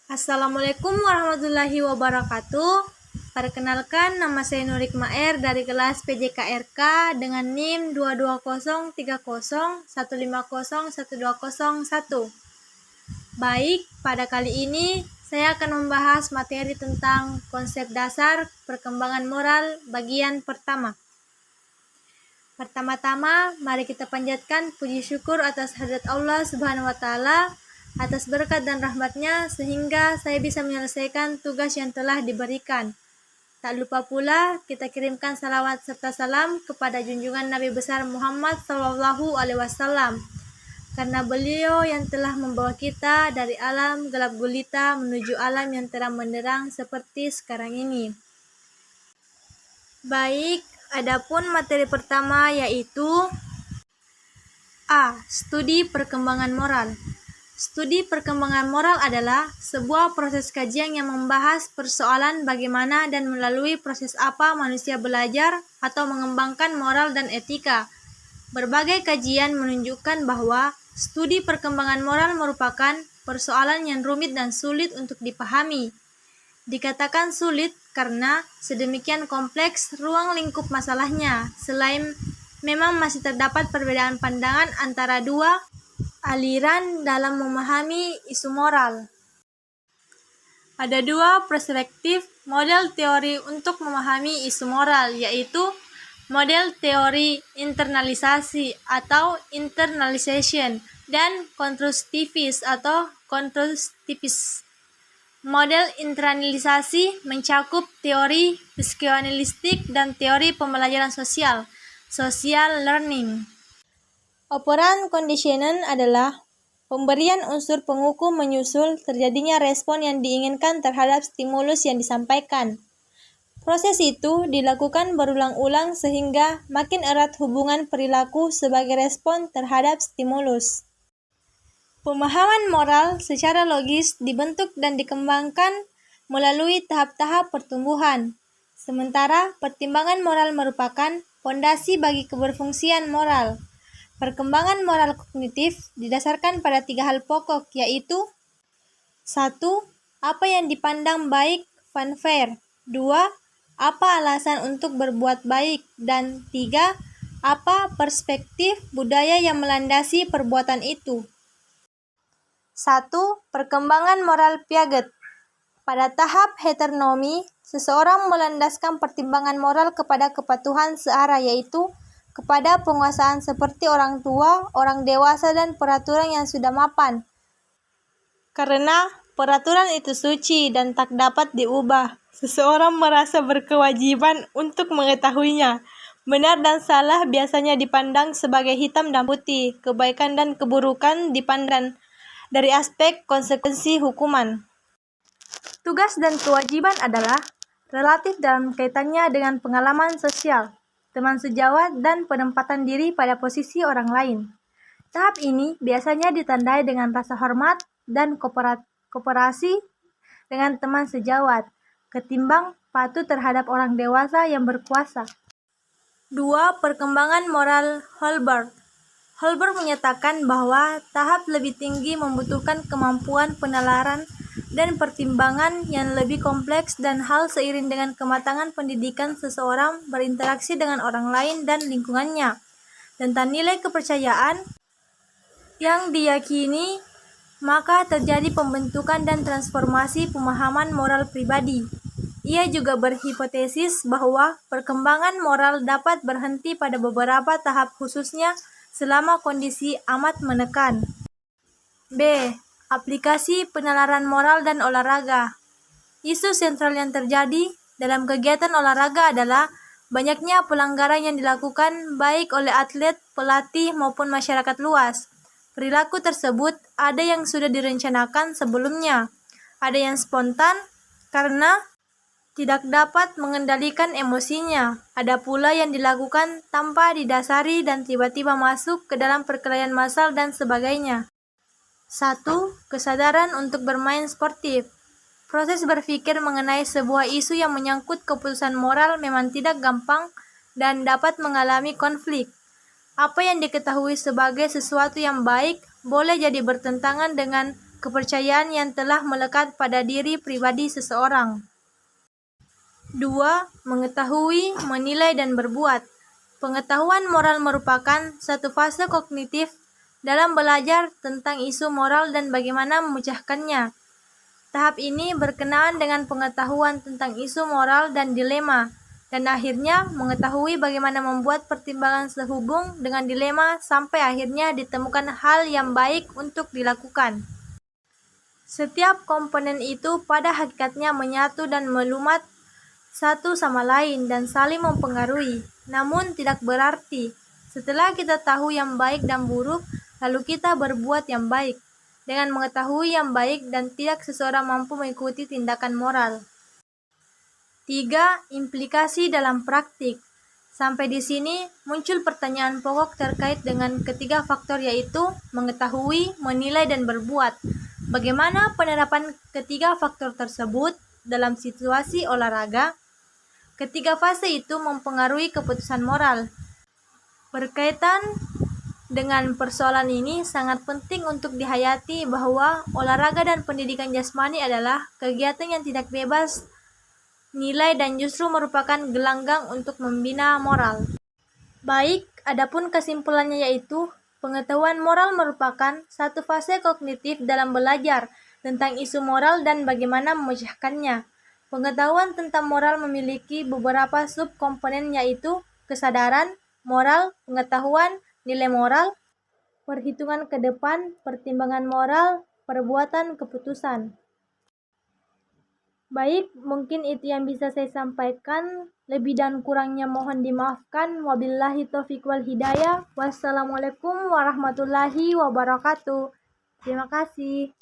Assalamualaikum warahmatullahi wabarakatuh. Perkenalkan, nama saya Nurik Maer dari kelas PJKRK dengan NIM 2203015012001. Baik, pada kali ini saya akan membahas materi tentang konsep dasar perkembangan moral bagian pertama. Pertama-tama, mari kita panjatkan puji syukur atas hadirat Allah Subhanahu wa Ta'ala atas berkat dan rahmatnya sehingga saya bisa menyelesaikan tugas yang telah diberikan. Tak lupa pula kita kirimkan salawat serta salam kepada junjungan Nabi besar Muhammad SAW, karena beliau yang telah membawa kita dari alam gelap gulita menuju alam yang terang benderang seperti sekarang ini. Baik, adapun materi pertama yaitu A. Studi perkembangan moral. Studi perkembangan moral adalah sebuah proses kajian yang membahas persoalan bagaimana dan melalui proses apa manusia belajar atau mengembangkan moral dan etika. Berbagai kajian menunjukkan bahwa studi perkembangan moral merupakan persoalan yang rumit dan sulit untuk dipahami. Dikatakan sulit karena sedemikian kompleks ruang lingkup masalahnya, selain memang masih terdapat perbedaan pandangan antara dua aliran dalam memahami isu moral. Ada dua perspektif model teori untuk memahami isu moral, yaitu model teori internalisasi atau internalization dan konstruktivis atau konstruktivis. Model internalisasi mencakup teori psikoanalitik dan teori pembelajaran sosial, social learning. Operant conditioning adalah pemberian unsur pengukur menyusul terjadinya respon yang diinginkan terhadap stimulus yang disampaikan. Proses itu dilakukan berulang-ulang sehingga makin erat hubungan perilaku sebagai respon terhadap stimulus. Pemahaman moral secara logis dibentuk dan dikembangkan melalui tahap-tahap pertumbuhan. Sementara pertimbangan moral merupakan fondasi bagi keberfungsian moral. Perkembangan moral kognitif didasarkan pada tiga hal pokok, yaitu 1. Apa yang dipandang baik, fun fair. 2. Apa alasan untuk berbuat baik. Dan 3. Apa perspektif budaya yang melandasi perbuatan itu. 1. Perkembangan moral Piaget. Pada tahap heteronomi, seseorang melandaskan pertimbangan moral kepada kepatuhan searah, yaitu kepada penguasaan seperti orang tua, orang dewasa, dan peraturan yang sudah mapan. Karena peraturan itu suci dan tak dapat diubah, seseorang merasa berkewajiban untuk mengetahuinya. Benar dan salah biasanya dipandang sebagai hitam dan putih, kebaikan dan keburukan dipandang dari aspek konsekuensi hukuman. Tugas dan kewajiban adalah relatif dalam kaitannya dengan pengalaman sosial, teman sejawat, dan penempatan diri pada posisi orang lain. Tahap ini biasanya ditandai dengan rasa hormat dan kooperasi dengan teman sejawat, ketimbang patuh terhadap orang dewasa yang berkuasa. 2. Perkembangan moral Holberg. Holberg menyatakan bahwa tahap lebih tinggi membutuhkan kemampuan penalaran dan pertimbangan yang lebih kompleks dan hal seiring dengan kematangan pendidikan seseorang berinteraksi dengan orang lain dan lingkungannya, tentang nilai kepercayaan yang diyakini, maka terjadi pembentukan dan transformasi pemahaman moral pribadi. Ia juga berhipotesis bahwa perkembangan moral dapat berhenti pada beberapa tahap, khususnya selama kondisi amat menekan. B. Aplikasi penalaran moral dan olahraga. Isu sentral yang terjadi dalam kegiatan olahraga adalah banyaknya pelanggaran yang dilakukan baik oleh atlet, pelatih, maupun masyarakat luas. Perilaku tersebut ada yang sudah direncanakan sebelumnya, ada yang spontan karena tidak dapat mengendalikan emosinya, ada pula yang dilakukan tanpa didasari dan tiba-tiba masuk ke dalam perkelahian massal dan sebagainya. 1. Kesadaran untuk bermain sportif. Proses berpikir mengenai sebuah isu yang menyangkut keputusan moral memang tidak gampang dan dapat mengalami konflik. Apa yang diketahui sebagai sesuatu yang baik boleh jadi bertentangan dengan kepercayaan yang telah melekat pada diri pribadi seseorang. 2. Mengetahui, menilai, dan berbuat. Pengetahuan moral merupakan satu fase kognitif dalam belajar tentang isu moral dan bagaimana memecahkannya. Tahap ini berkenaan dengan pengetahuan tentang isu moral dan dilema, dan akhirnya mengetahui bagaimana membuat pertimbangan sehubung dengan dilema sampai akhirnya ditemukan hal yang baik untuk dilakukan. Setiap komponen itu pada hakikatnya menyatu dan melumat satu sama lain dan saling mempengaruhi. Namun tidak berarti setelah kita tahu yang baik dan buruk, lalu kita berbuat yang baik. Dengan mengetahui yang baik dan tidak seseorang mampu mengikuti tindakan moral. 3. Implikasi dalam praktik. Sampai di sini muncul pertanyaan pokok terkait dengan ketiga faktor, yaitu mengetahui, menilai, dan berbuat. Bagaimana penerapan ketiga faktor tersebut dalam situasi olahraga? Ketiga fase itu mempengaruhi keputusan moral. Berkaitan dengan persoalan ini, sangat penting untuk dihayati bahwa olahraga dan pendidikan jasmani adalah kegiatan yang tidak bebas nilai dan justru merupakan gelanggang untuk membina moral. Baik, adapun kesimpulannya yaitu pengetahuan moral merupakan satu fase kognitif dalam belajar tentang isu moral dan bagaimana memecahkannya. Pengetahuan tentang moral memiliki beberapa subkomponen, yaitu kesadaran, moral, pengetahuan, nilai moral, perhitungan ke depan, pertimbangan moral, perbuatan, keputusan. Baik, mungkin itu yang bisa saya sampaikan. Lebih dan kurangnya mohon dimaafkan. Wabillahi taufiq wal hidayah. Wassalamualaikum warahmatullahi wabarakatuh. Terima kasih.